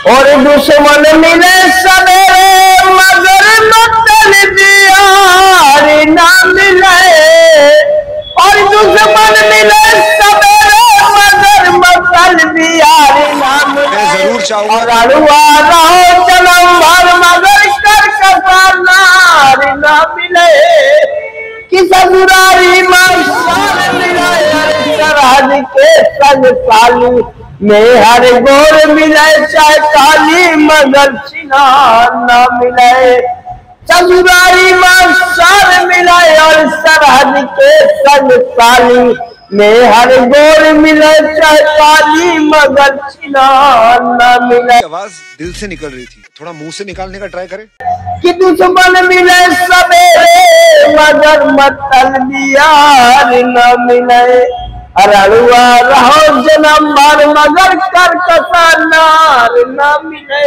और दुश्मन मिले सवेरे मगर मतलब यार ना मिले। और दुश्मन मिले सवेरे मगर मतलब यार ना मिले। और अड़ुआ रहो जन्म भर मगर कर नार ना मिले। कि ससुरारी में सरहद के संग साली में हर गोर मिले चाहे काली मगर चिन्हार न मिले। ससुरारी में सार मिले और सरहद के संग साली में हर गोर मिले चाहे काली मगर चिन्हार न मिले। आवाज दिल से निकल रही थी, थोड़ा मुंह से निकालने का ट्राई करें। कि दुश्मन मिले सवेरे मगर मतलब यार न मिले। अड़ुआ रहो जन्म भर मगर कर नार न मिले।